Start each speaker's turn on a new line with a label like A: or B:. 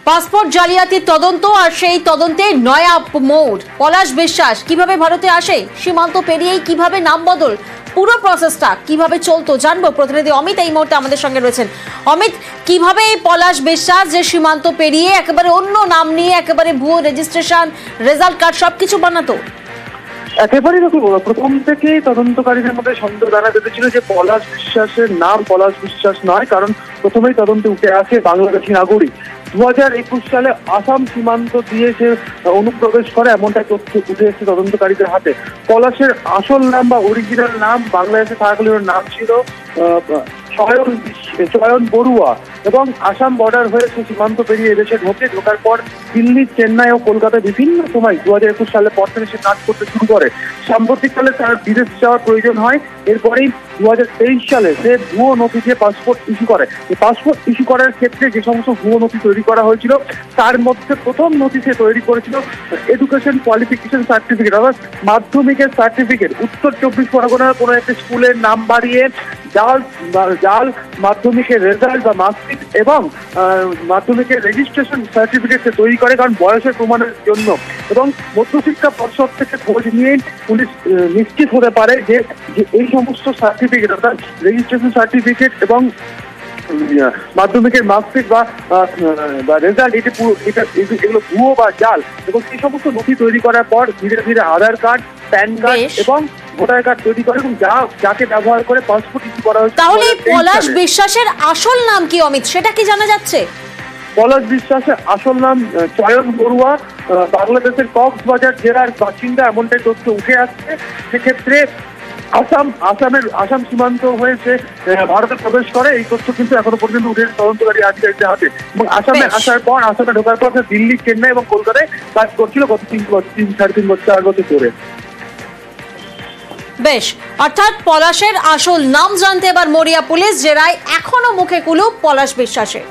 A: Passport জালিয়াতির তদন্ত আর সেই তদন্তে নয়া মোড়। পলাশ বিশ্বাস কিভাবে ভারতে আসে, সীমান্ত পেরিয়েই কিভাবে নাম বদল, পুরো প্রসেসটা কিভাবে চলতো জানবো। প্রতিনিধি অমিত এই মুহূর্তে আমাদের সঙ্গে রয়েছেন। অমিত, কিভাবে এই পলাশ বিশ্বাস যে সীমান্ত পেরিয়ে একেবারে অন্য নাম নিয়ে একেবারে ভুয়ো রেজিস্ট্রেশন, রেজাল্ট কার্ড সবকিছু বানাতো?
B: একেবারেই দেখুন, প্রথম থেকেই তদন্তকারীদের মধ্যে সন্দেহ জানা বেঁধেছিল যে পলাশ বিশ্বাসের নাম পলাশ বিশ্বাস নয়, কারণ প্রথমেই তদন্তে উঠে আসে বাংলাদেশি নাগরিক। 2021 সালে আসাম সীমান্ত দিয়ে সে অনুপ্রবেশ করে, এমনটাই তথ্য উঠে এসেছে তদন্তকারীদের হাতে। পলাশের আসল নাম বা অরিজিনাল নাম বাংলাদেশে থাকাকালীন নাম ছিল চয়ন বড়ুয়া, এবং আসাম বর্ডার হয়ে সে সীমান্ত পেরিয়ে এদেশে ঢোকার পর দিল্লি, চেন্নাই ও কলকাতায় বিভিন্ন সময় 2021 সালের পর থেকে সে কাজ করতে শুরু করে। সাম্প্রতিককালে তার বিদেশ যাওয়ার প্রয়োজন হয়। এরপরেই 2023 সালে সে ভুয়ো নথি দিয়ে পাসপোর্ট ইস্যু করে। এই পাসপোর্ট ইস্যু করার ক্ষেত্রে যে সমস্ত ভুয়ো নথি তৈরি করা হয়েছিল, তার মধ্যে প্রথম নথি সে তৈরি করেছিল এডুকেশন কোয়ালিফিকেশন সার্টিফিকেট, অর্থাৎ মাধ্যমিকের সার্টিফিকেট। উত্তর 24 পরগনার কোনো একটা স্কুলের নাম বাড়িয়ে জাল মাধ্যমিকের রেজাল্ট বা মার্কশিট এবং মাধ্যমিকের রেজিস্ট্রেশন সার্টিফিকেট সে তৈরি করে, কারণ বয়সের প্রমাণের জন্য। এবং মধ্যশিক্ষা পর্ষদ থেকে খোঁজ নিয়ে পুলিশ নিশ্চিত হতে পারে যে এই সমস্ত সার্টিফিকেট, অর্থাৎ রেজিস্ট্রেশন সার্টিফিকেট এবং মাধ্যমিকের মার্কশিট বা রেজাল্ট, এগুলো ভুয়ো বা জাল। এবং সেই সমস্ত নথি তৈরি করার পর ধীরে ধীরে আধার কার্ড, প্যান কার্ড এবং ভোটার কার্ড তৈরি করে এবং যাকে ব্যবহার করে পাসপোর্ট ইস্যু করা হয়েছে।
A: তাহলে পলাশ বিশ্বাসের আসল নাম কি অমিত, সেটা কি জানা যাচ্ছে?
B: পলাশ বিশ্বাসের আসল নাম চয়ন বড়ুয়া, বাংলাদেশের কক্সবাজার জেলার বাসিন্দা, এমনটাই তথ্য উঠে আসছে। সেক্ষেত্রে আসাম সীমান্ত হয়েছে ভারতে প্রবেশ করে, এই তথ্য কিন্তু এখনো পর্যন্ত উঠে তদন্তকারী আধিকারিকদের হাতে। এবং আসামে আসার পর, আসামে ঢোকার পর দিল্লি, চেন্নাই এবং কলকাতায় কাজ করছিল গত 3.5 বছর 4 বছর ধরে।
A: বেশ, অর্থাৎ পলাশের আসল নাম জানতে এবার মরিয়া পুলিশ, জেরায় এখনো মুখে কুলুপ পলাশ বিশ্বাসের।